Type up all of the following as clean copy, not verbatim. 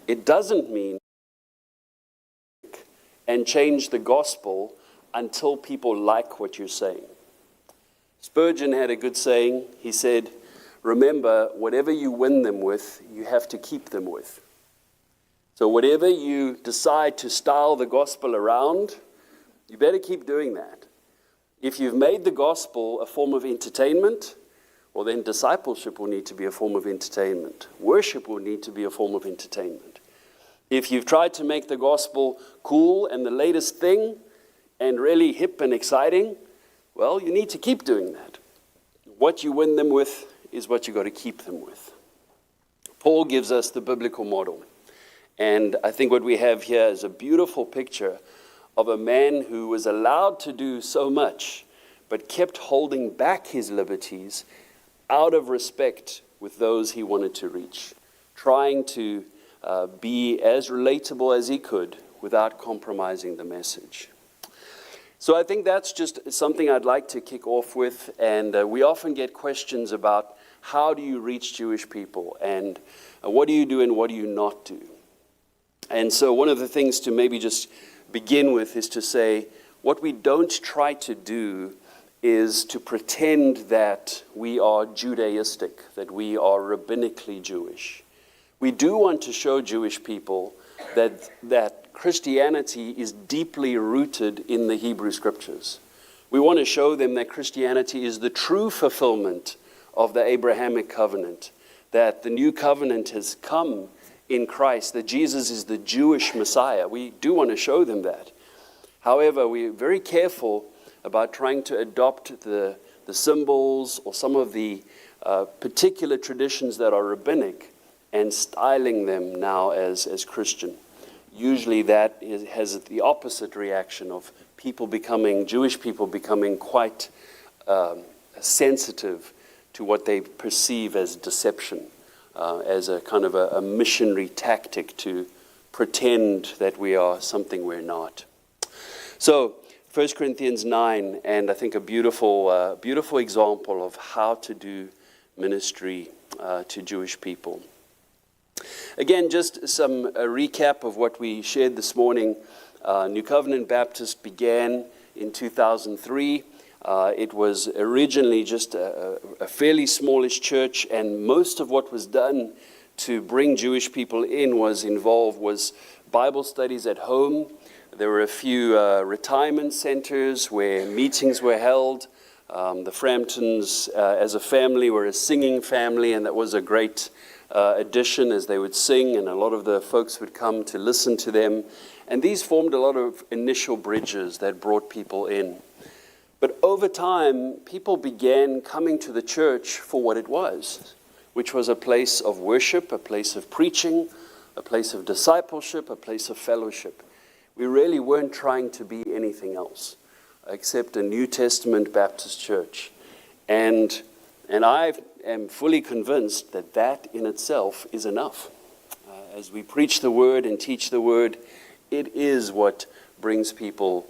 It doesn't mean and change the gospel until people like what you're saying. Spurgeon had a good saying. He said, remember, whatever you win them with, you have to keep them with. So whatever you decide to style the gospel around, you better keep doing that. If you've made the gospel a form of entertainment, well then discipleship will need to be a form of entertainment. Worship will need to be a form of entertainment. If you've tried to make the gospel cool and the latest thing and really hip and exciting, well, you need to keep doing that. What you win them with is what you've got to keep them with. Paul gives us the biblical model. And I think what we have here is a beautiful picture of a man who was allowed to do so much, but kept holding back his liberties out of respect with those he wanted to reach, trying to be as relatable as he could without compromising the message. So I think that's just something I'd like to kick off with. And we often get questions about how do you reach Jewish people, and what do you do and what do you not do? And so one of the things to maybe just begin with is to say what we don't try to do is to pretend that we are Judaistic, that we are rabbinically Jewish. We do want to show Jewish people that Christianity is deeply rooted in the Hebrew Scriptures. We want to show them that Christianity is the true fulfillment of the Abrahamic covenant, that the new covenant has come in Christ, that Jesus is the Jewish Messiah. We do want to show them that. However, we're very careful about trying to adopt the symbols or some of the particular traditions that are rabbinic and styling them now as Christian. Usually that has the opposite reaction of Jewish people becoming quite sensitive to what they perceive as deception, as a kind of a missionary tactic to pretend that we are something we're not. So 1 Corinthians 9, and I think a beautiful example of how to do ministry to Jewish people. Again, just a recap of what we shared this morning. New Covenant Baptist began in 2003. It was originally just a fairly smallish church, and most of what was done to bring Jewish people in was Bible studies at home. There were a few retirement centers where meetings were held. The Framptons, as a family, were a singing family, and that was a great addition as they would sing, and a lot of the folks would come to listen to them. And these formed a lot of initial bridges that brought people in. But over time, people began coming to the church for what it was, which was a place of worship, a place of preaching, a place of discipleship, a place of fellowship. We really weren't trying to be anything else except a New Testament Baptist church. And I am fully convinced that that in itself is enough. As we preach the word and teach the word, it is what brings people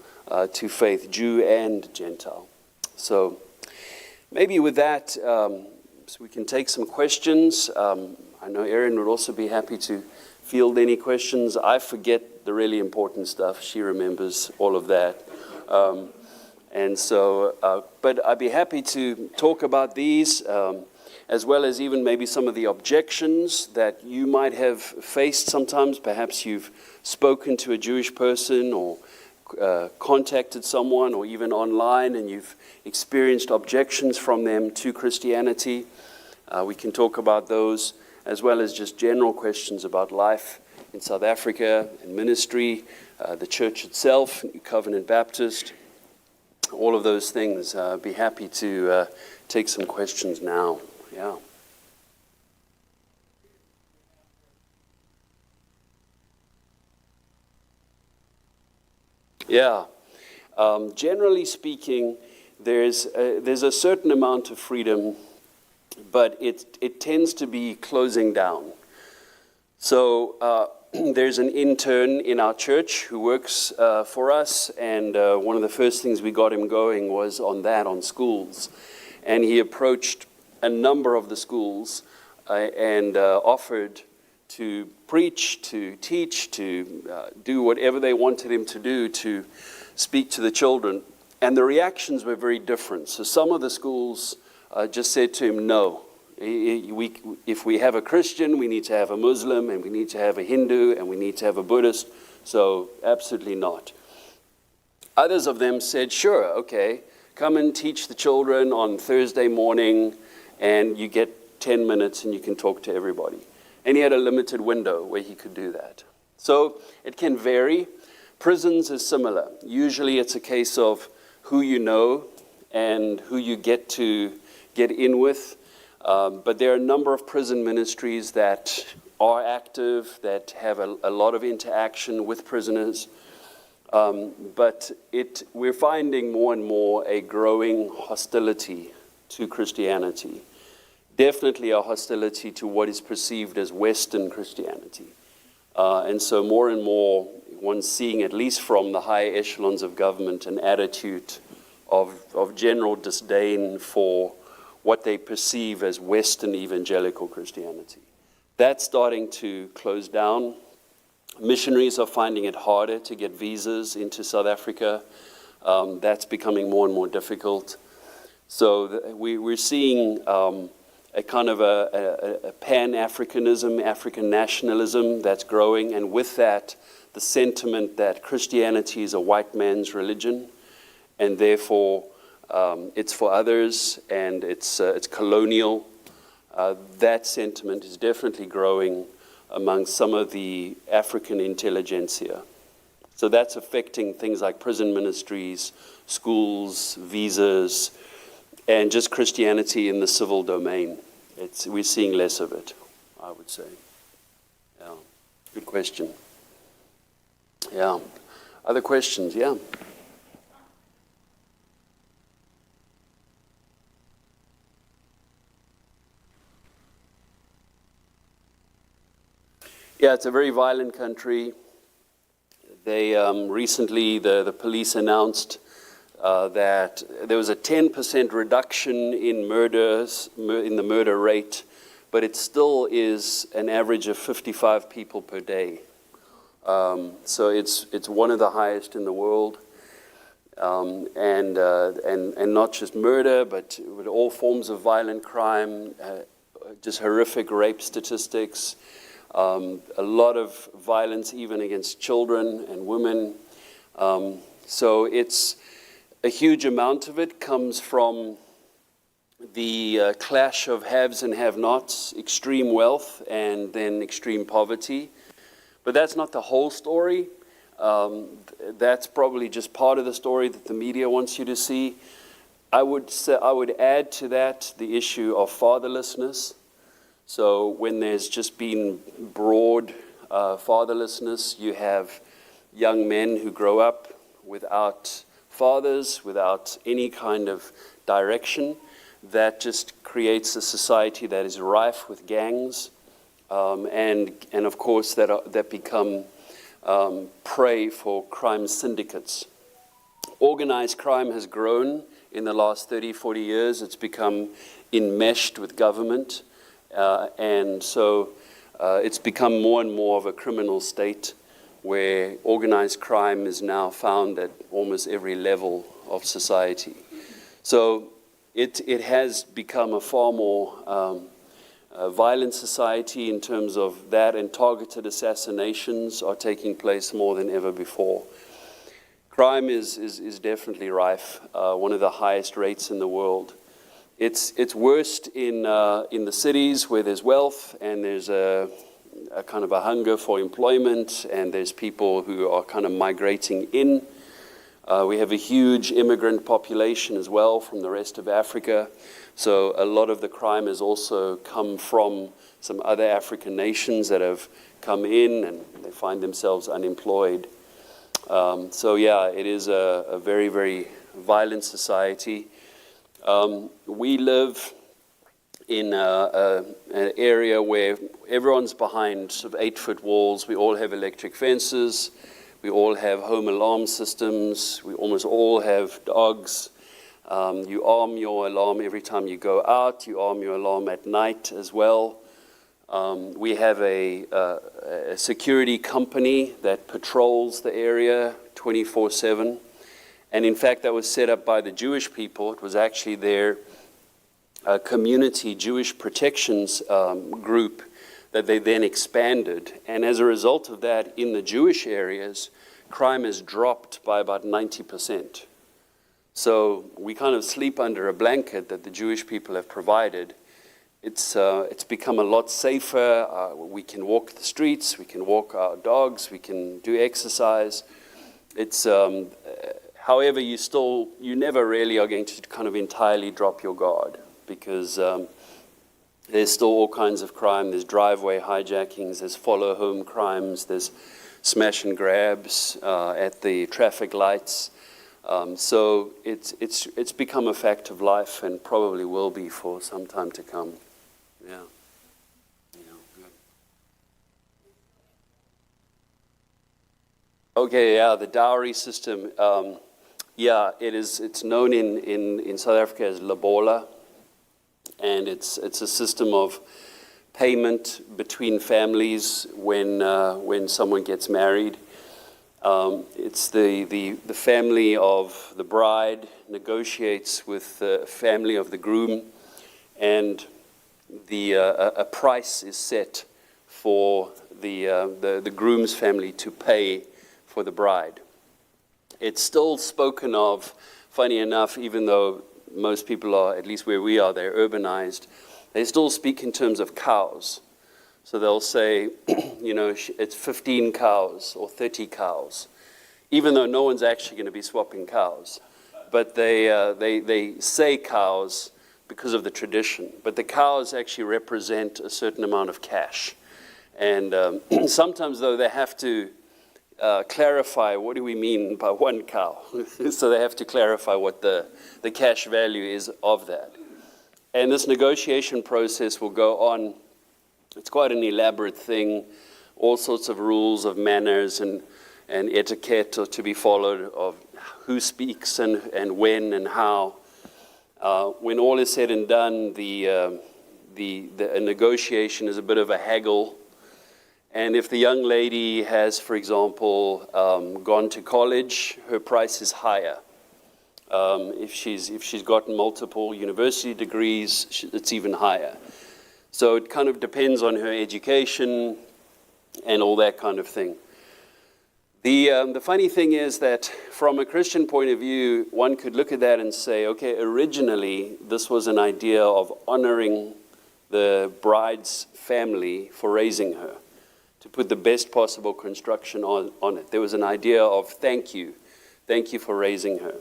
to faith, Jew and Gentile. So maybe with that, so we can take some questions. I know Erin would also be happy to field any questions. I forget the really important stuff. She remembers all of that. But I'd be happy to talk about these, as well as even maybe some of the objections that you might have faced sometimes. Perhaps you've spoken to a Jewish person or contacted someone or even online, and you've experienced objections from them to Christianity. We can talk about those, as well as just general questions about life in South Africa and ministry, the church itself, New Covenant Baptist, all of those things. Be happy to take some questions now. Yeah. Yeah. Generally speaking, there's a certain amount of freedom, but it tends to be closing down. So there's an intern in our church who works for us, and one of the first things we got him going was on schools. And he approached a number of the schools and offered to preach, to teach, to do whatever they wanted him to do to speak to the children. And the reactions were very different. So some of the schools just said to him, no. If we have a Christian, we need to have a Muslim, and we need to have a Hindu, and we need to have a Buddhist. So absolutely not. Others of them said, sure, okay, come and teach the children on Thursday morning, and you get 10 minutes and you can talk to everybody. And he had a limited window where he could do that. So it can vary. Prisons is similar. Usually it's a case of who you know and who you get to get in with. But there are a number of prison ministries that are active, that have a lot of interaction with prisoners. But we're finding more and more a growing hostility to Christianity. Definitely a hostility to what is perceived as Western Christianity. And so more and more, one's seeing, at least from the high echelons of government, an attitude of general disdain for what they perceive as Western evangelical Christianity. That's starting to close down. Missionaries are finding it harder to get visas into South Africa. That's becoming more and more difficult. So we're seeing a kind of a pan-Africanism, African nationalism that's growing, and with that, the sentiment that Christianity is a white man's religion, and therefore it's for others, and it's colonial. That sentiment is definitely growing among some of the African intelligentsia. So that's affecting things like prison ministries, schools, visas, and just Christianity in the civil domain. We're seeing less of it, I would say. Yeah, good question. Yeah. Other questions? Yeah. Yeah, it's a very violent country. They recently, the police announced that there was a 10% reduction in murders, in the murder rate, but it still is an average of 55 people per day. So it's one of the highest in the world, and not just murder, but with all forms of violent crime, just horrific rape statistics. A lot of violence even against children and women. So it's a huge amount of it comes from the clash of haves and have-nots, extreme wealth and then extreme poverty. But that's not the whole story. That's probably just part of the story that the media wants you to see. I would add to that the issue of fatherlessness. So when there's just been broad fatherlessness, you have young men who grow up without fathers, without any kind of direction. That just creates a society that is rife with gangs, and of course that become prey for crime syndicates. Organized crime has grown in the last 30, 40 years. It's become enmeshed with government. And so it's become more and more of a criminal state where organized crime is now found at almost every level of society. So it has become a far more violent society in terms of that, and targeted assassinations are taking place more than ever before. Crime is definitely rife, one of the highest rates in the world. It's worst in the cities where there's wealth and there's a kind of a hunger for employment, and there's people who are kind of migrating in. We have a huge immigrant population as well from the rest of Africa. So a lot of the crime has also come from some other African nations that have come in and they find themselves unemployed. So yeah, it is a very, very violent society. We live in an area where everyone's behind sort of 8-foot walls. We all have electric fences. We all have home alarm systems. We almost all have dogs. You arm your alarm every time you go out. You arm your alarm at night as well. We have a security company that patrols the area 24/7. And in fact, that was set up by the Jewish people. It was actually their community Jewish protections group that they then expanded. And as a result of that, in the Jewish areas, crime has dropped by about 90%. So we kind of sleep under a blanket that the Jewish people have provided. It's become a lot safer. We can walk the streets, we can walk our dogs, we can do exercise. It's however, you never really are going to kind of entirely drop your guard, because there's still all kinds of crime. There's driveway hijackings, there's follow home crimes, there's smash and grabs at the traffic lights. So it's become a fact of life, and probably will be for some time to come. Yeah. Good. Okay, yeah, the dowry system. It's known in South Africa as lobola, and it's a system of payment between families when someone gets married. It's the family of the bride negotiates with the family of the groom, and a price is set for the groom's family to pay for the bride. It's still spoken of, funny enough, even though most people are, at least where we are, they're urbanized, they still speak in terms of cows. So they'll say, it's 15 cows or 30 cows, even though no one's actually going to be swapping cows. But they say cows because of the tradition. But the cows actually represent a certain amount of cash. And sometimes, though, they have to clarify, what do we mean by one cow? So they have to clarify what the cash value is of that. And this negotiation process will go on. It's quite an elaborate thing. All sorts of rules of manners and etiquette are to be followed, of who speaks and when and how. When all is said and done, a negotiation is a bit of a haggle. And if the young lady has, for example, gone to college, her price is higher. If she's gotten multiple university degrees, it's even higher. So it kind of depends on her education and all that kind of thing. The funny thing is that from a Christian point of view, one could look at that and say, okay, originally this was an idea of honoring the bride's family for raising her, to put the best possible construction on it. There was an idea of thank you for raising her.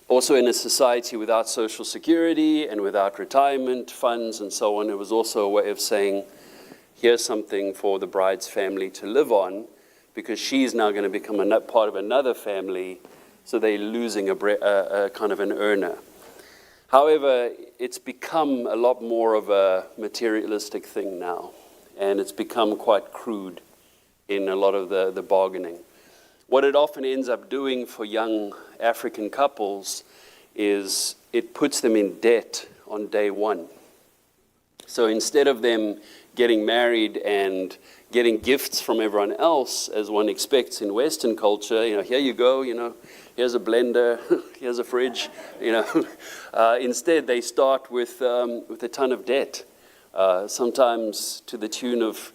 Also, in a society without social security and without retirement funds and so on, it was also a way of saying, here's something for the bride's family to live on, because she's now going to become a part of another family, so they're losing a kind of an earner. However, it's become a lot more of a materialistic thing now, and it's become quite crude in a lot of the bargaining. What it often ends up doing for young African couples is it puts them in debt on day one. So instead of them getting married and getting gifts from everyone else, as one expects in Western culture, here you go, here's a blender, here's a fridge, instead they start with a ton of debt, sometimes to the tune of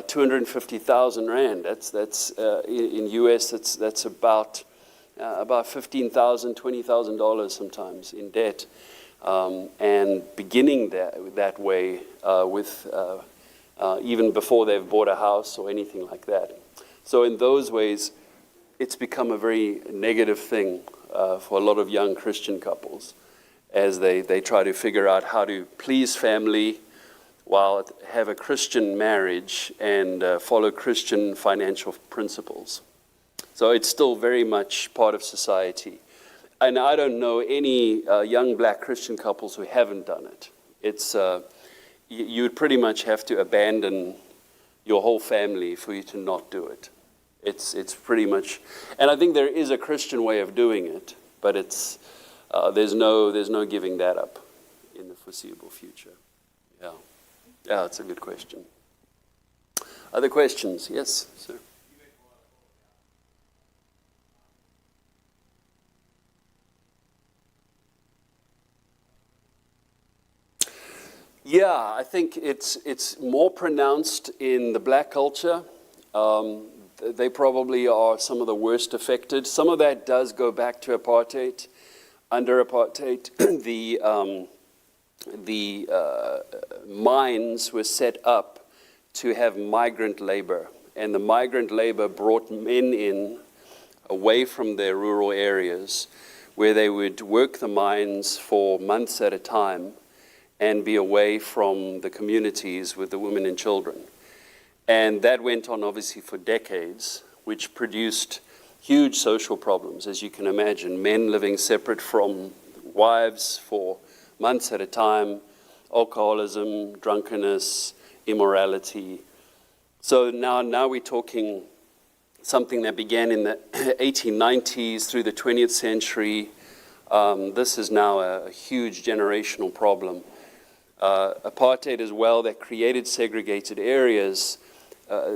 250,000 rand. That's in US. That's about $15,000, $20,000 sometimes in debt, and beginning that way with even before they've bought a house or anything like that. So in those ways, it's become a very negative thing for a lot of young Christian couples as they try to figure out how to please family while have a Christian marriage and follow Christian financial principles. So it's still very much part of society. And I don't know any young black Christian couples who haven't done it. It's you would pretty much have to abandon your whole family for you to not do it. It's pretty much, and I think there is a Christian way of doing it, but it's there's no giving that up in the foreseeable future. Yeah. Yeah, it's a good question. Other questions? Yes, sir. Yeah, I think it's more pronounced in the black culture. They probably are some of the worst affected. Some of that does go back to apartheid. Under apartheid, the mines were set up to have migrant labor, and the migrant labor brought men in away from their rural areas, where they would work the mines for months at a time and be away from the communities with the women and children. And that went on obviously for decades, which produced huge social problems, as you can imagine. Men living separate from wives for months at a time, alcoholism, drunkenness, immorality. So now we're talking something that began in the 1890s through the 20th century. This is now a huge generational problem. Apartheid as well, that created segregated areas.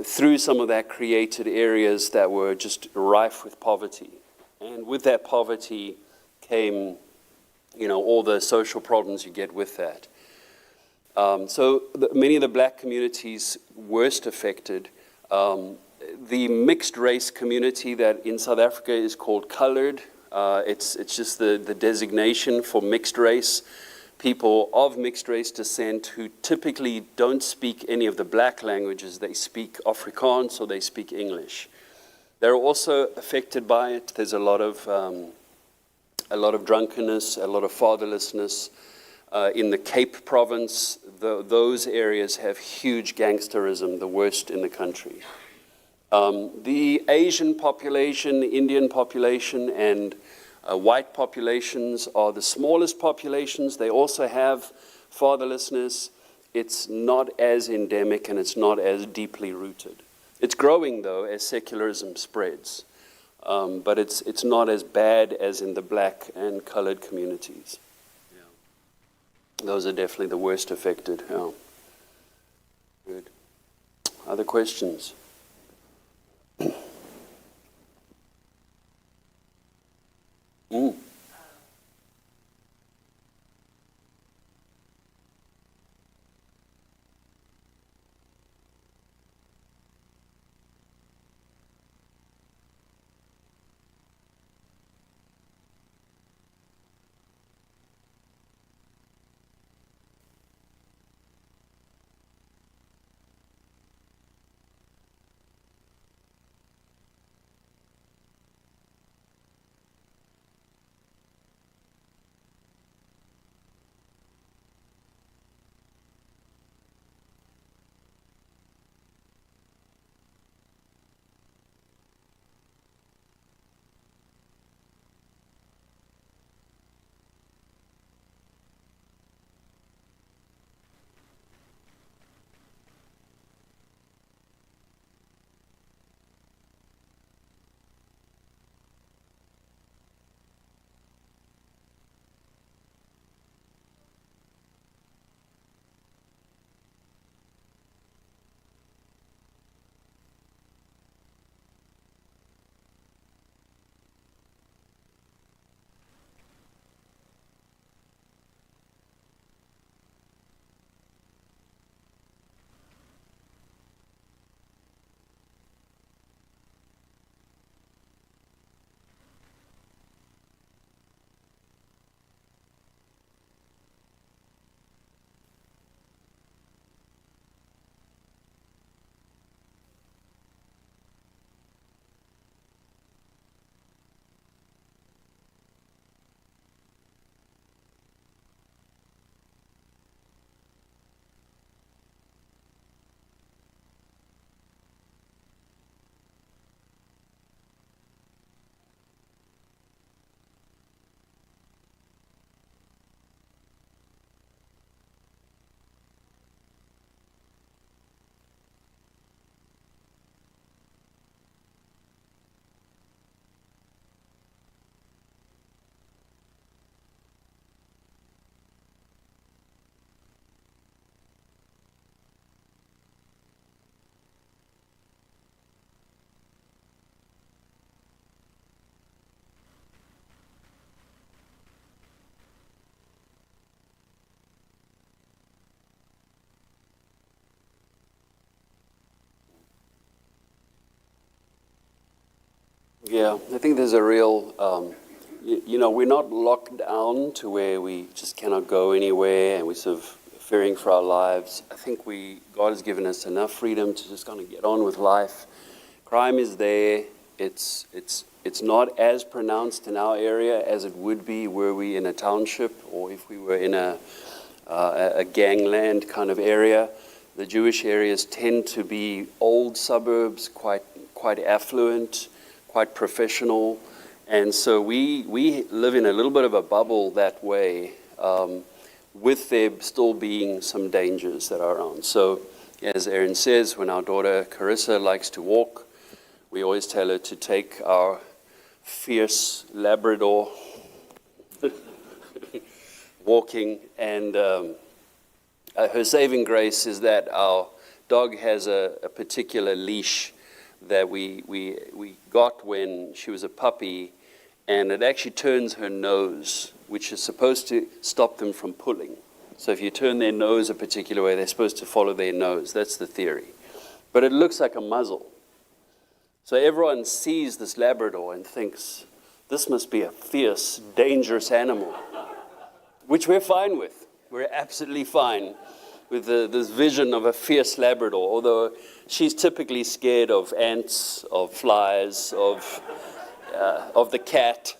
Through some of that created areas that were just rife with poverty. And with that poverty came, all the social problems you get with that. So many of the black communities worst affected. The mixed race community that in South Africa is called colored. It's just the designation for mixed race. People of mixed race descent who typically don't speak any of the black languages. They speak Afrikaans or they speak English. They're also affected by it. There's a lot of drunkenness, a lot of fatherlessness. In the Cape province, those areas have huge gangsterism, the worst in the country. The Asian population, Indian population, and white populations are the smallest populations. They also have fatherlessness. It's not as endemic and it's not as deeply rooted. It's growing, though, as secularism spreads. But it's not as bad as in the black and colored communities. Yeah. Those are definitely the worst affected. Yeah. Good. Other questions? Mm. Yeah, I think there's a real, we're not locked down to where we just cannot go anywhere and we're sort of fearing for our lives. I think God has given us enough freedom to just kind of get on with life. Crime is there. It's not as pronounced in our area as it would be were we in a township or if we were in a gangland kind of area. The Jewish areas tend to be old suburbs, quite affluent, quite professional, and so we live in a little bit of a bubble that way, with there still being some dangers that are around. So, as Aaron says, when our daughter Carissa likes to walk, we always tell her to take our fierce Labrador walking, and her saving grace is that our dog has a particular leash that we got when she was a puppy, and it actually turns her nose, which is supposed to stop them from pulling. So if you turn their nose a particular way, they're supposed to follow their nose. That's the theory. But it looks like a muzzle. So everyone sees this Labrador and thinks, this must be a fierce, dangerous animal, which we're fine with. We're absolutely fine with this vision of a fierce Labrador, although she's typically scared of ants, of flies, of the cat.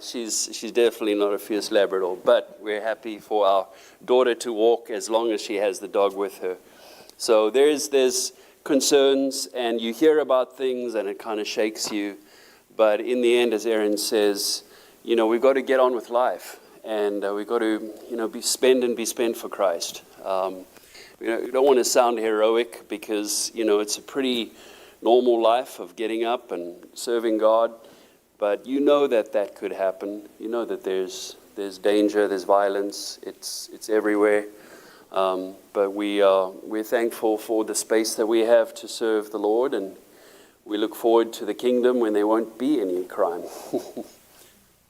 She's definitely not a fierce Labrador, but we're happy for our daughter to walk as long as she has the dog with her. So there's concerns, and you hear about things, and it kind of shakes you. But in the end, as Aaron says, we've got to get on with life, and we've got to, be spent for Christ. We don't want to sound heroic because, it's a pretty normal life of getting up and serving God. But that could happen. That there's danger, there's violence. It's everywhere. But we're thankful for the space that we have to serve the Lord, and we look forward to the kingdom when there won't be any crime.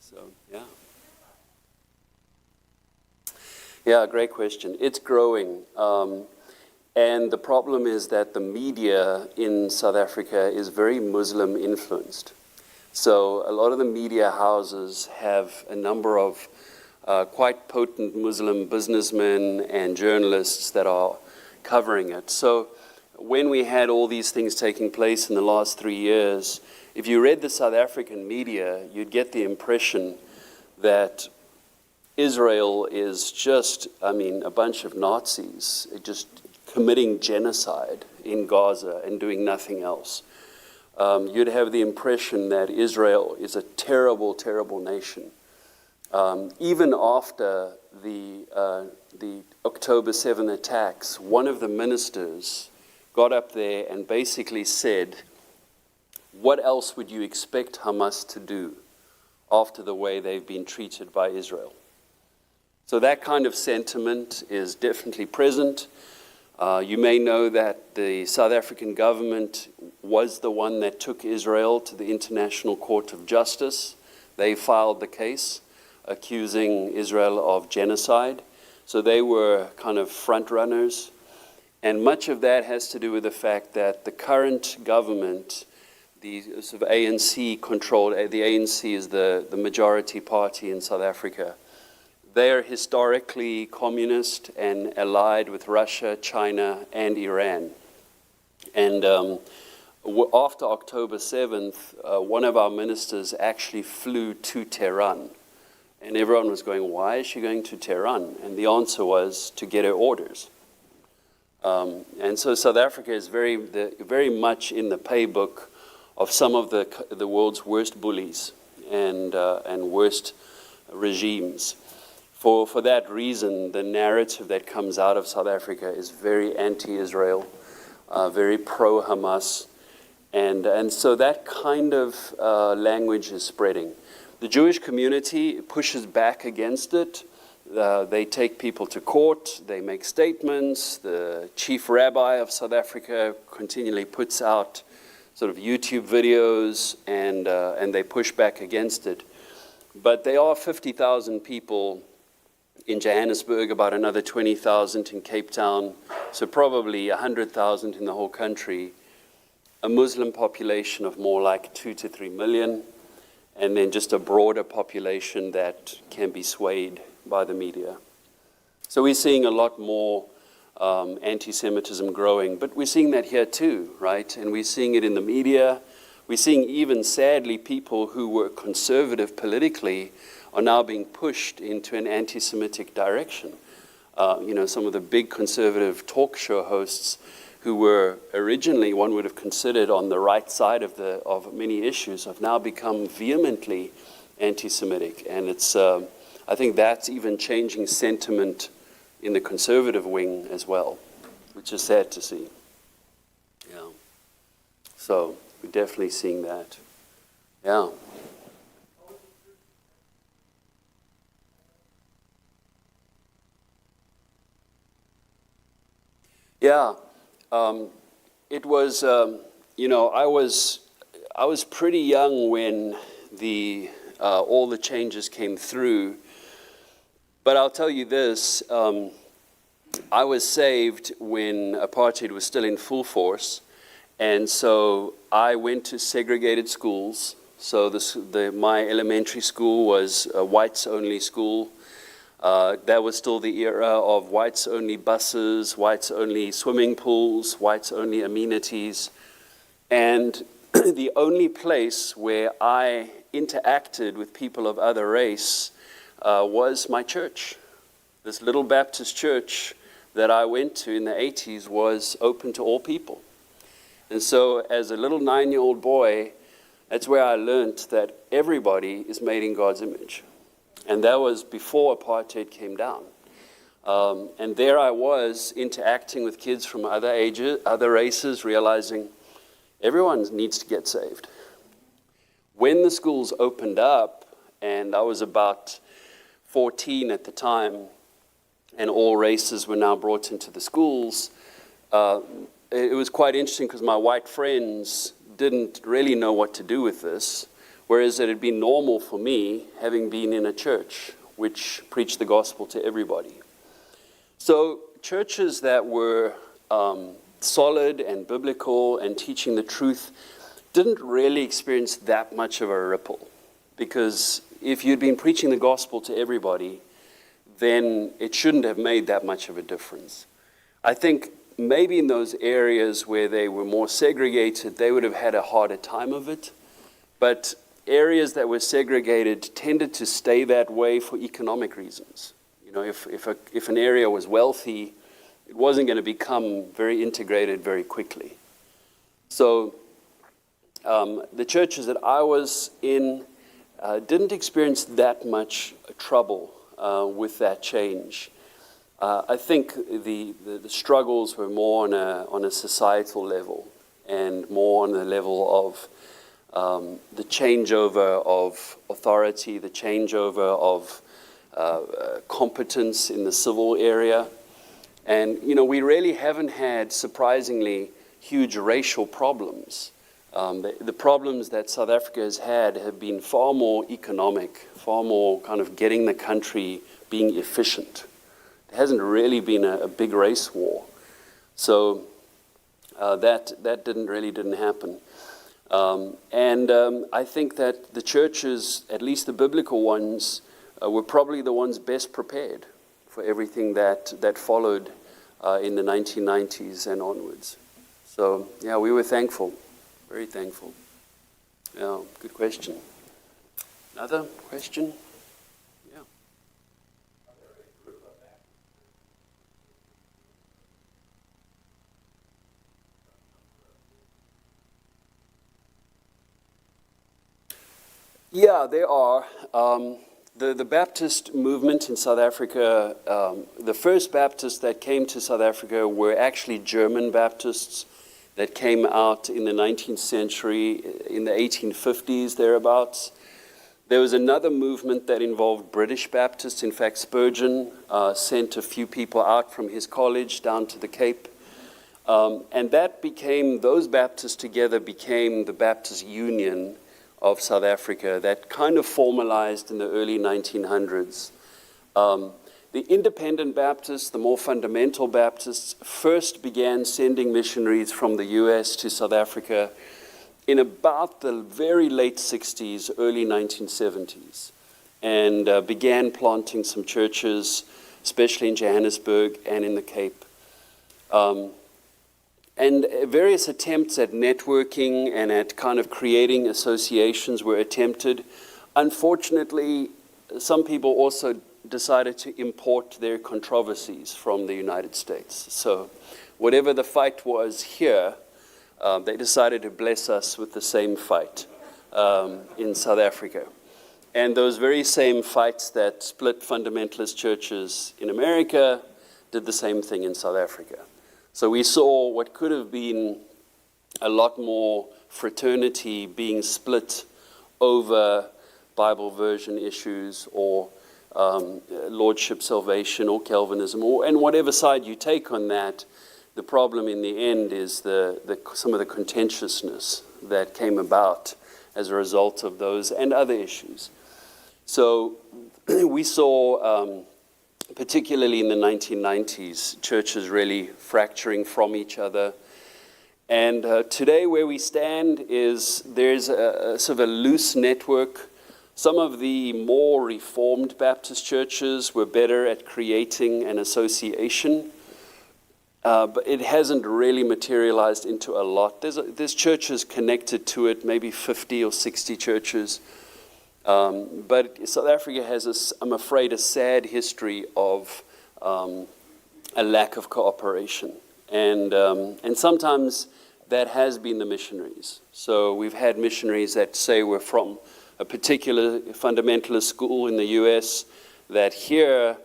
So, yeah. Yeah, great question. It's growing. And the problem is that the media in South Africa is very Muslim influenced. So a lot of the media houses have a number of quite potent Muslim businessmen and journalists that are covering it. So when we had all these things taking place in the last 3 years, if you read the South African media, you'd get the impression that Israel is just, a bunch of Nazis just committing genocide in Gaza and doing nothing else. You'd have the impression that Israel is a terrible, terrible nation. Even after the October 7 attacks, one of the ministers got up there and basically said, what else would you expect Hamas to do after the way they've been treated by Israel? So that kind of sentiment is definitely present. You may know that the South African government was the one that took Israel to the International Court of Justice. They filed the case accusing Israel of genocide. So they were kind of front runners. And much of that has to do with the fact that the current government, the sort of ANC controlled, the ANC is the majority party in South Africa. They're historically communist and allied with Russia, China, and Iran. And after October 7th, one of our ministers actually flew to Tehran. And everyone was going, why is she going to Tehran? And the answer was to get her orders. And so South Africa is very much in the playbook of some of the world's worst bullies and worst regimes. For that reason, the narrative that comes out of South Africa is very anti-Israel, very pro-Hamas, and so that kind of language is spreading. The Jewish community pushes back against it. They take people to court, they make statements. The chief rabbi of South Africa continually puts out sort of YouTube videos, and they push back against it. But there are 50,000 people in Johannesburg, about another 20,000 in Cape Town, so probably 100,000 in the whole country, a Muslim population of more like 2 to 3 million, and then just a broader population that can be swayed by the media. So we're seeing a lot more anti-Semitism growing, but we're seeing that here too, right? And we're seeing it in the media. We're seeing even, sadly, people who were conservative politically are now being pushed into an anti-Semitic direction. Some of the big conservative talk show hosts who were originally, one would have considered, on the right side of many issues, have now become vehemently anti-Semitic. And I think that's even changing sentiment in the conservative wing as well, which is sad to see. Yeah. So we're definitely seeing that. Yeah. Yeah. It was, I was pretty young when all the changes came through. But I'll tell you this, I was saved when apartheid was still in full force, and so I went to segregated schools. So my elementary school was a whites-only school. That was still the era of whites-only buses, whites-only swimming pools, whites-only amenities. And the only place where I interacted with people of other race was my church. This little Baptist church that I went to in the 80s was open to all people. And so as a little 9-year-old boy, that's where I learned that everybody is made in God's image. And that was before apartheid came down. And there I was interacting with kids from other ages, other races, realizing everyone needs to get saved. When the schools opened up, and I was about 14 at the time, and all races were now brought into the schools, it was quite interesting because my white friends didn't really know what to do with this, whereas it had been normal for me, having been in a church which preached the gospel to everybody. So churches that were solid and biblical and teaching the truth didn't really experience that much of a ripple, because if you'd been preaching the gospel to everybody, then it shouldn't have made that much of a difference. I think maybe in those areas where they were more segregated, they would have had a harder time of it. But areas that were segregated tended to stay that way for economic reasons. If an area was wealthy, it wasn't going to become very integrated very quickly. So the churches that I was in didn't experience that much trouble with that change. I think the struggles were more on a societal level, and more on the level of the changeover of authority, the changeover of competence in the civil area. And, we really haven't had, surprisingly, huge racial problems. The problems that South Africa has had have been far more economic, far more kind of getting the country being efficient. There hasn't really been a big race war. So that didn't happen. I think that the churches, at least the biblical ones, were probably the ones best prepared for everything that followed in the 1990s and onwards. So, yeah, we were thankful, very thankful. Yeah, good question. Another question? Yeah. Yeah, there are. The Baptist movement in South Africa, the first Baptists that came to South Africa were actually German Baptists that came out in the 19th century, in the 1850s, thereabouts. There was another movement that involved British Baptists. In fact, Spurgeon sent a few people out from his college down to the Cape. And those Baptists together became the Baptist Union of South Africa that kind of formalized in the early 1900s. The independent Baptists, the more fundamental Baptists, first began sending missionaries from the US to South Africa in about the very late 60s, early 1970s, and began planting some churches, especially in Johannesburg and in the Cape. And various attempts at networking and at kind of creating associations were attempted. Unfortunately, some people also decided to import their controversies from the United States. So whatever the fight was here, they decided to bless us with the same fight in South Africa. And those very same fights that split fundamentalist churches in America did the same thing in South Africa. So we saw what could have been a lot more fraternity being split over Bible version issues or Lordship salvation or Calvinism, and whatever side you take on that. The problem in the end is some of the contentiousness that came about as a result of those and other issues. So we saw, particularly in the 1990s, churches really fracturing from each other. And today where we stand is there's a sort of a loose network. Some of the more Reformed Baptist churches were better at creating an association, but it hasn't really materialized into a lot. There's churches connected to it, maybe 50 or 60 churches. But South Africa has, I'm afraid, a sad history of a lack of cooperation. And sometimes that has been the missionaries. So we've had missionaries that say we're from a particular fundamentalist school in the US, that here,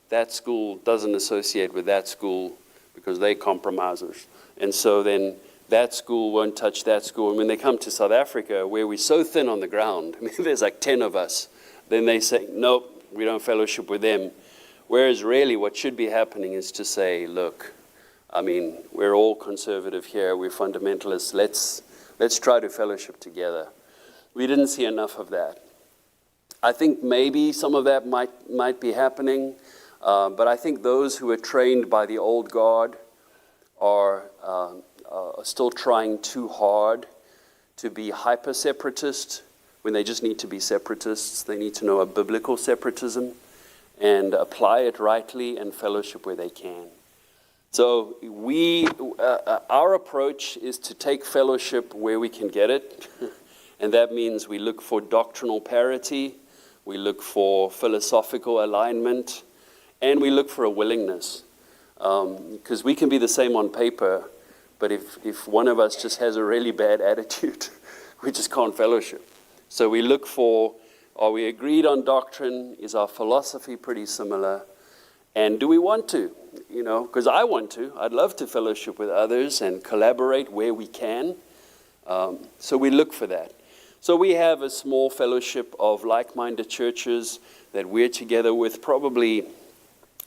that school doesn't associate with that school because they're compromisers. And so then that school won't touch that school. And when they come to South Africa, where we're so thin on the ground, I mean, there's like 10 of us, then they say, nope, we don't fellowship with them. Whereas really what should be happening is to say, look, I mean, we're all conservative here, we're fundamentalists, let's try to fellowship together. We didn't see enough of that. I think maybe some of that might be happening, but I think those who are trained by the old guard are still trying too hard to be hyper-separatist when they just need to be separatists. They need to know a biblical separatism and apply it rightly and fellowship where they can. So our approach is to take fellowship where we can get it, and that means we look for doctrinal parity, we look for philosophical alignment, and we look for a willingness. Because we can be the same on paper, but if one of us just has a really bad attitude, we just can't fellowship. So we look for, are we agreed on doctrine? Is our philosophy pretty similar? And do we want to? You know, because I want to. I'd love to fellowship with others and collaborate where we can. So we look for that. So we have a small fellowship of like-minded churches that we're together with, probably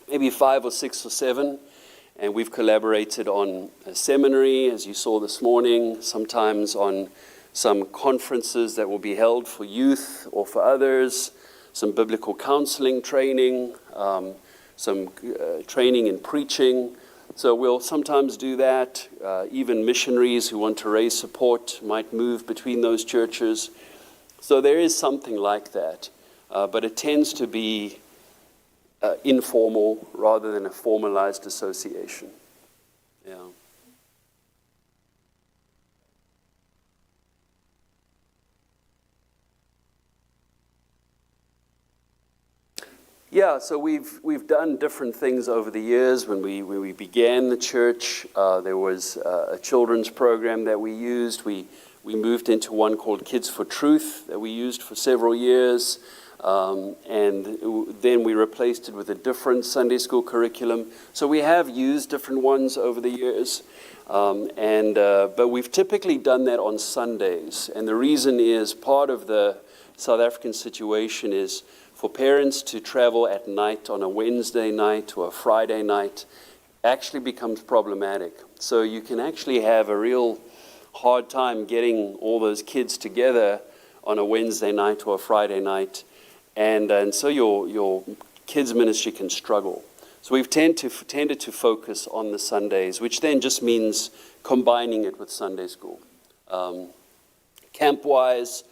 maybe 5 or 6 or 7. And we've collaborated on a seminary, as you saw this morning, sometimes on some conferences that will be held for youth or for others, some biblical counseling training, some training in preaching. So we'll sometimes do that. Even missionaries who want to raise support might move between those churches. So there is something like that. But it tends to be informal rather than a formalized association. Yeah. Yeah, so we've done different things over the years. When we began the church, there was a children's program that we used. We moved into one called Kids for Truth that we used for several years. And then we replaced it with a different Sunday school curriculum. So we have used different ones over the years. But we've typically done that on Sundays. And the reason is part of the South African situation is for parents to travel at night on a Wednesday night or a Friday night actually becomes problematic. So you can actually have a real hard time getting all those kids together on a Wednesday night or a Friday night. And so your kids ministry can struggle. So we've tended to focus on the Sundays, which then just means combining it with Sunday school. Camp-wise,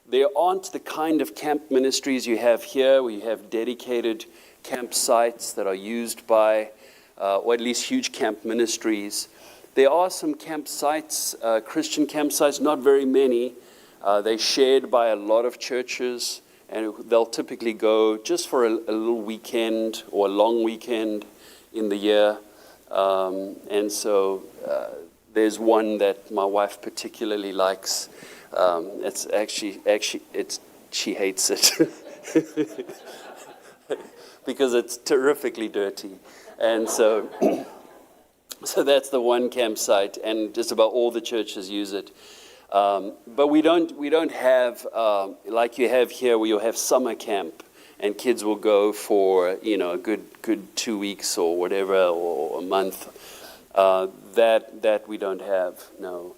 there aren't the kind of camp ministries you have here, where you have dedicated campsites that are used by, or at least huge camp ministries. There are some campsites, Christian campsites, not very many. They're shared by a lot of churches, and they'll typically go just for a little weekend or a long weekend in the year. And so there's one that my wife particularly likes. It's she hates it because it's terrifically dirty. And so, so that's the one campsite, and just about all the churches use it. But we don't have, like you have here, where you'll have summer camp, and kids will go for, a good 2 weeks or whatever, or a month. That we don't have, no.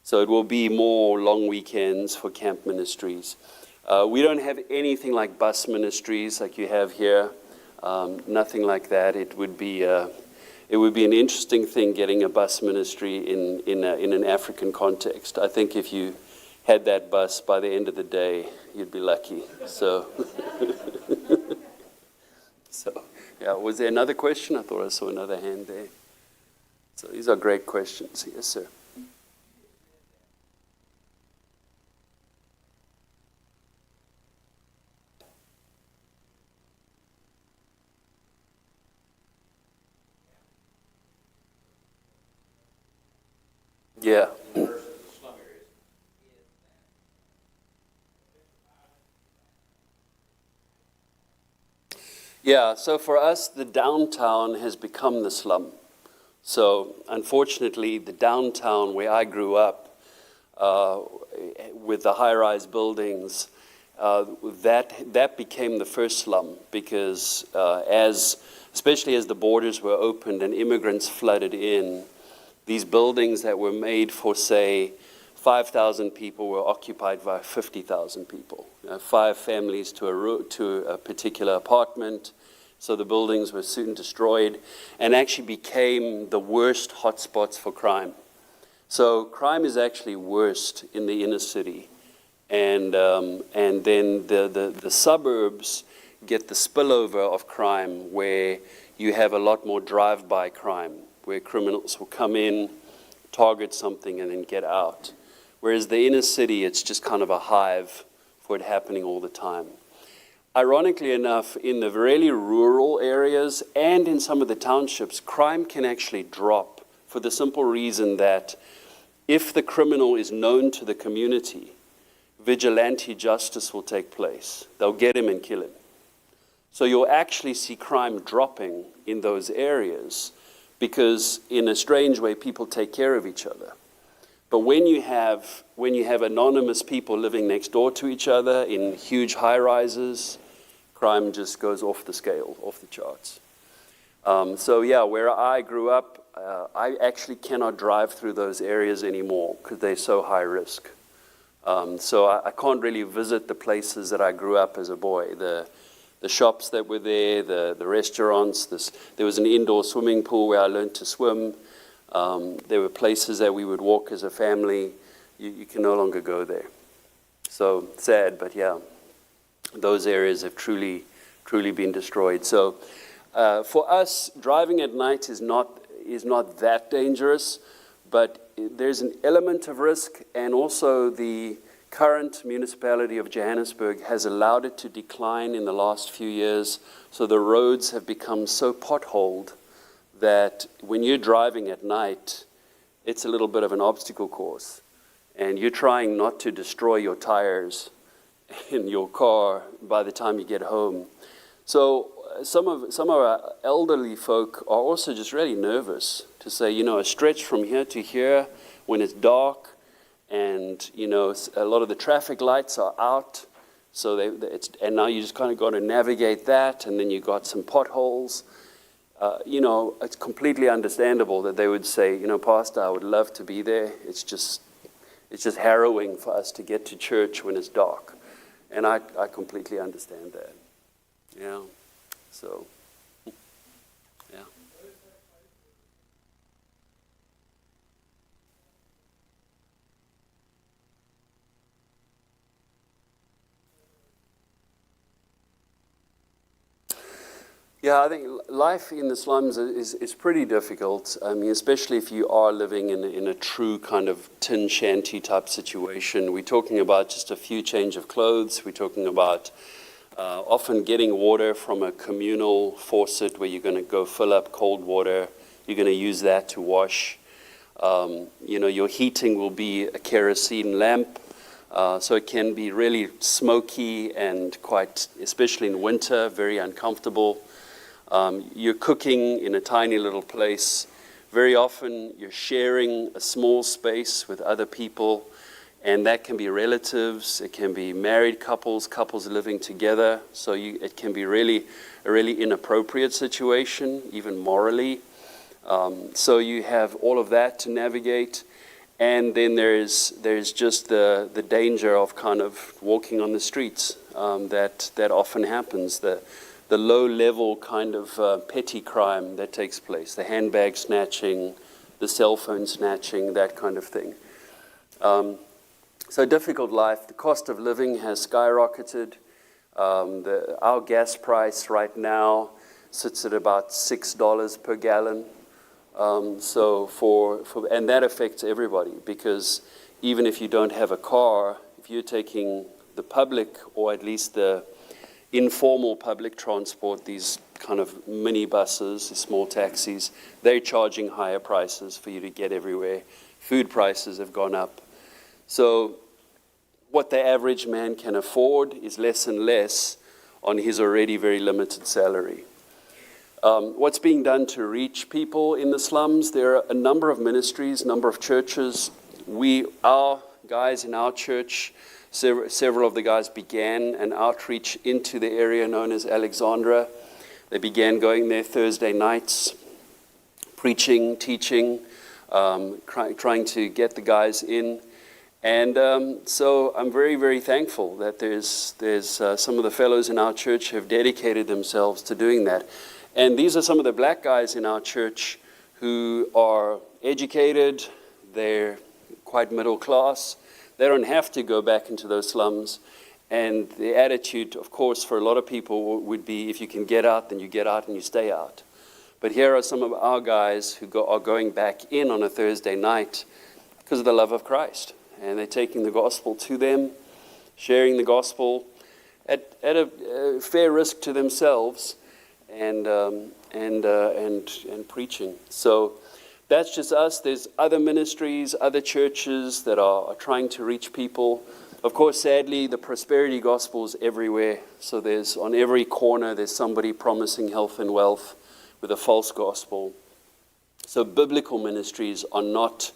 So it will be more long weekends for camp ministries. We don't have anything like bus ministries like you have here. Nothing like that. It would be an interesting thing getting a bus ministry in an African context. I think if you had that bus by the end of the day, you'd be lucky. So, yeah. Was there another question? I thought I saw another hand there. So these are great questions. Yes, sir. Yeah. Yeah, so for us, the downtown has become the slum. So unfortunately, the downtown where I grew up, with the high-rise buildings, that became the first slum because especially as the borders were opened and immigrants flooded in, these buildings that were made for, say, 5,000 people were occupied by 50,000 people. 5 families to a particular apartment. So the buildings were soon destroyed and actually became the worst hotspots for crime. So crime is actually worst in the inner city. And then the suburbs get the spillover of crime, where you have a lot more drive-by crime, where criminals will come in, target something, and then get out. Whereas the inner city, it's just kind of a hive for it happening all the time. Ironically enough, in the really rural areas and in some of the townships, crime can actually drop for the simple reason that if the criminal is known to the community, vigilante justice will take place. They'll get him and kill him. So you'll actually see crime dropping in those areas because, in a strange way, people take care of each other. But when you have anonymous people living next door to each other in huge high-rises, crime just goes off the scale, off the charts. So yeah, where I grew up, I actually cannot drive through those areas anymore because they're so high risk. So I can't really visit the places that I grew up as a boy. The shops that were there, the restaurants. There was an indoor swimming pool where I learned to swim. There were places that we would walk as a family. You can no longer go there. So sad, but yeah, those areas have truly been destroyed. So for us, driving at night is not that dangerous, but there's an element of risk, and also the current municipality of Johannesburg has allowed it to decline in the last few years. So the roads have become so potholed that when you're driving at night, it's a little bit of an obstacle course. And you're trying not to destroy your tires in your car by the time you get home. So some of our elderly folk are also just really nervous to say, a stretch from here to here when it's dark, and a lot of the traffic lights are out, so and now you just kind of got to navigate that, and then you got some potholes. It's completely understandable that they would say, Pastor, I would love to be there. It's just harrowing for us to get to church when it's dark, and I completely understand that. Yeah. So, yeah. Yeah, I think life in the slums is pretty difficult. I mean, especially if you are living in a true kind of tin shanty type situation. We're talking about just a few change of clothes. We're talking about often getting water from a communal faucet where you're going to go fill up cold water. You're going to use that to wash. Your heating will be a kerosene lamp. So it can be really smoky and quite, especially in winter, very uncomfortable. You're cooking in a tiny little place. Very often you're sharing a small space with other people, and that can be relatives, it can be married couples living together. So it can be a really inappropriate situation, even morally. So you have all of that to navigate. And then there's just the danger of kind of walking on the streets that often happens. The low-level kind of petty crime that takes place, the handbag snatching, the cell phone snatching, that kind of thing. So difficult life. The cost of living has skyrocketed. Our gas price right now sits at about $6 per gallon. And that affects everybody, because even if you don't have a car, if you're taking the public or at least the informal public transport, these kind of minibuses, small taxis, they're charging higher prices for you to get everywhere. Food prices have gone up. So what the average man can afford is less and less on his already very limited salary. What's being done to reach people in the slums? There are a number of ministries, number of churches. Our guys in our church, several of the guys began an outreach into the area known as Alexandra. They began going there Thursday nights, preaching, teaching, trying to get the guys in. And so I'm very, very thankful that there's some of the fellows in our church have dedicated themselves to doing that. And these are some of the black guys in our church who are educated, they're quite middle class. They don't have to go back into those slums. And the attitude, of course, for a lot of people would be, if you can get out, then you get out and you stay out. But here are some of our guys who are going back in on a Thursday night because of the love of Christ. And they're taking the gospel to them, sharing the gospel at a fair risk to themselves, and preaching. So that's just us. There's other ministries, other churches that are trying to reach people. Of course, sadly, the prosperity gospel is everywhere. So there's on every corner, there's somebody promising health and wealth with a false gospel. So biblical ministries are not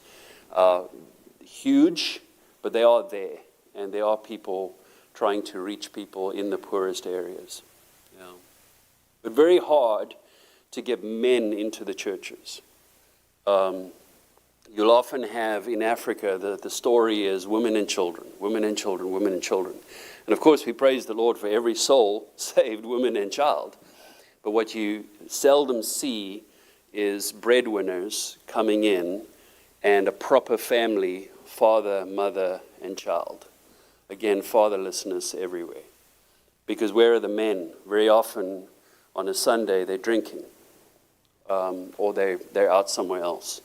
huge, but they are there. And there are people trying to reach people in the poorest areas. Yeah. But very hard to get men into the churches. You'll often have in Africa, the story is women and children, women and children, women and children. And of course, we praise the Lord for every soul saved, woman and child. But what you seldom see is breadwinners coming in and a proper family, father, mother, and child. Again, fatherlessness everywhere. Because where are the men? Very often on a Sunday, they're drinking. Or they're out somewhere else.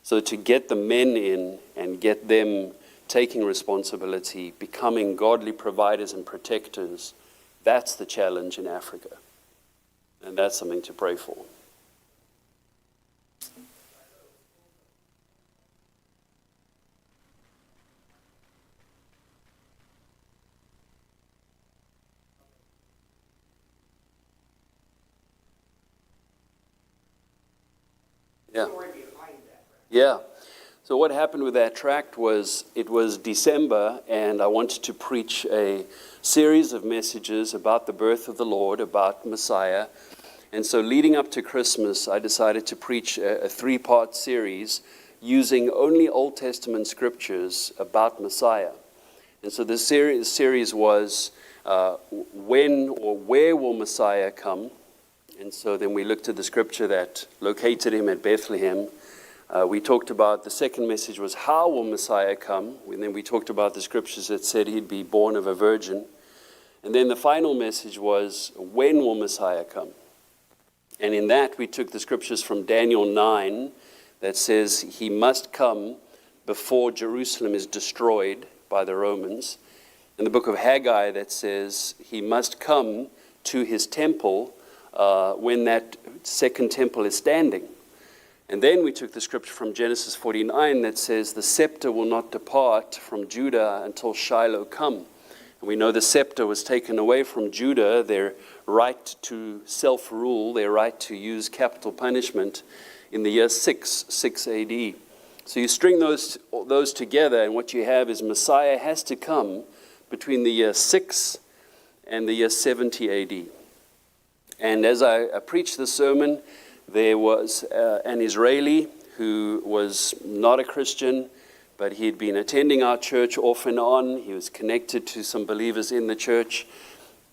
So to get the men in and get them taking responsibility, becoming godly providers and protectors, that's the challenge in Africa. And that's something to pray for. Yeah. Yeah. So what happened with that tract was, it was December, and I wanted to preach a series of messages about the birth of the Lord, about Messiah. And so leading up to Christmas, I decided to preach a three-part series using only Old Testament scriptures about Messiah. And so the series was when or where will Messiah come? And so then we looked at the scripture that located him at Bethlehem. We talked about the second message was how will Messiah come? And then we talked about the scriptures that said he'd be born of a virgin. And then the final message was when will Messiah come? And in that we took the scriptures from Daniel 9 that says he must come before Jerusalem is destroyed by the Romans. And the book of Haggai that says he must come to his temple when that second temple is standing. And then we took the scripture from Genesis 49 that says the scepter will not depart from Judah until Shiloh come. And we know the scepter was taken away from Judah, their right to self-rule, their right to use capital punishment in the year 6 AD. So you string those together, and what you have is Messiah has to come between the year 6 and the year 70 AD. And as I preached the sermon, there was an Israeli who was not a Christian, but he had been attending our church off and on. He was connected to some believers in the church.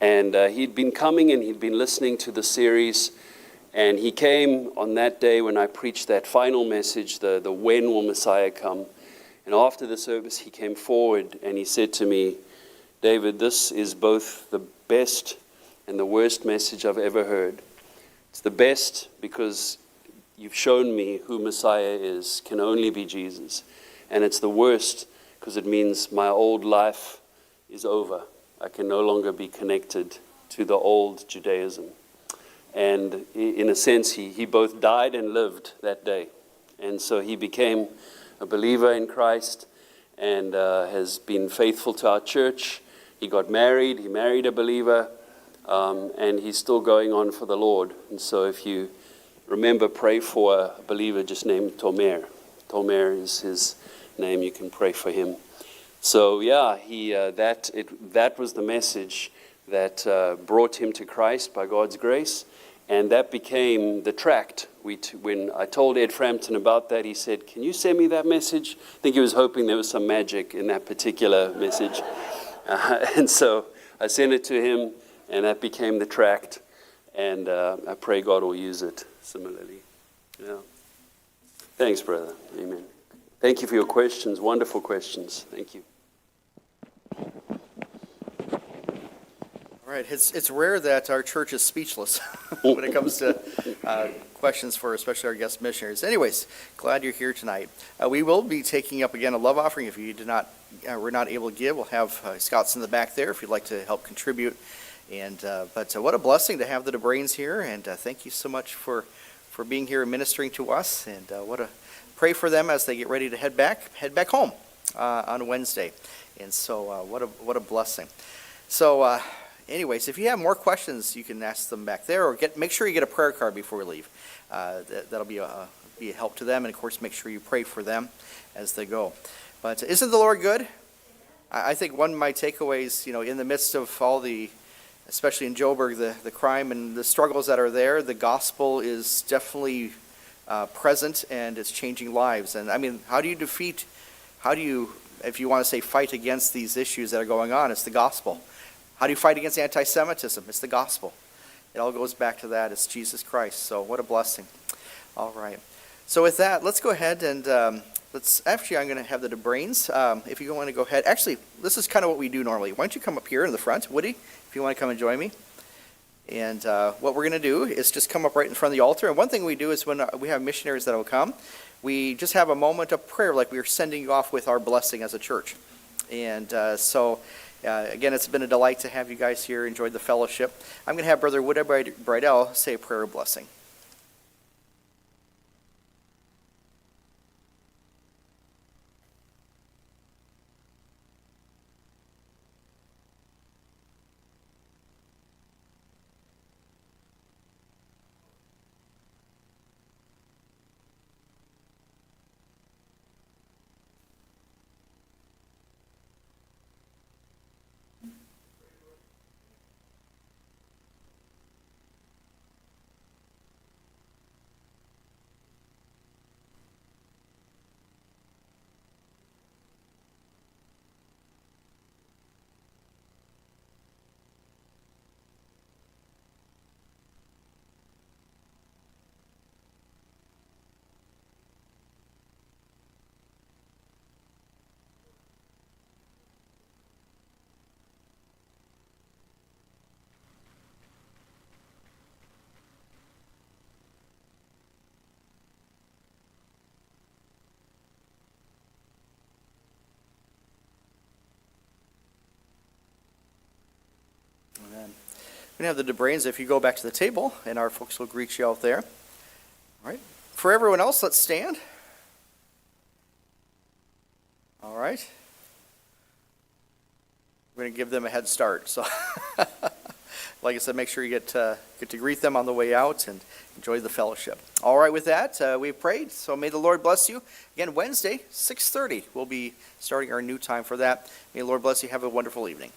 And he'd been coming and he'd been listening to the series. And he came on that day when I preached that final message, the when will Messiah come. And after the service, he came forward and he said to me, David, this is both the best and the worst message I've ever heard. It's the best because you've shown me who Messiah is, can only be Jesus. And it's the worst because it means my old life is over. I can no longer be connected to the old Judaism. And in a sense, he both died and lived that day. And so he became a believer in Christ and has been faithful to our church. He got married. He married a believer. And he's still going on for the Lord. And so if you remember, pray for a believer just named Tomer. Tomer is his name. You can pray for him. So yeah, that was the message that brought him to Christ by God's grace. And that became the tract. When I told Ed Frampton about that, he said, can you send me that message? I think he was hoping there was some magic in that particular message. And so I sent it to him. And that became the tract, and I pray God will use it similarly. Yeah. Thanks, brother. Amen. Thank you for your questions. Wonderful questions. Thank you. All right. It's rare that our church is speechless when it comes to questions for especially our guest missionaries. Anyways, glad you're here tonight. We will be taking up again a love offering. If you were not able to give, we'll have Scott's in the back there if you'd like to help contribute. And but what a blessing to have the Bruyns here, and thank you so much for being here and ministering to us. And pray for them as they get ready to head back home on Wednesday. And so what a blessing. So anyways, if you have more questions, you can ask them back there, or make sure you get a prayer card before we leave. That'll be a help to them, and of course, make sure you pray for them as they go. But isn't the Lord good? I think one of my takeaways, in the midst of all the, especially in Joburg, the crime and the struggles that are there, the gospel is definitely present, and it's changing lives. And I mean, if you want to say fight against these issues that are going on, it's the gospel. How do you fight against anti-Semitism? It's the gospel. It all goes back to that. It's Jesus Christ. So what a blessing. All right. So with that, let's go ahead and I'm going to have the Bruyns. If you want to go ahead. Actually, this is kind of what we do normally. Why don't you come up here in the front, Woody, if you want to come and join me. And what we're going to do is just come up right in front of the altar. And one thing we do is when we have missionaries that will come, we just have a moment of prayer, like we are sending you off with our blessing as a church. And again, it's been a delight to have you guys here. Enjoyed the fellowship. I'm going to have Brother Woody Bridell say a prayer of blessing. We have the Bruyn. If you go back to the table, and our folks will greet you out there. All right. For everyone else, let's stand. All right. We're going to give them a head start. So, like I said, make sure you get to greet them on the way out and enjoy the fellowship. All right, with that, we've prayed. So may the Lord bless you. Again, Wednesday, 6:30, we'll be starting our new time for that. May the Lord bless you. Have a wonderful evening.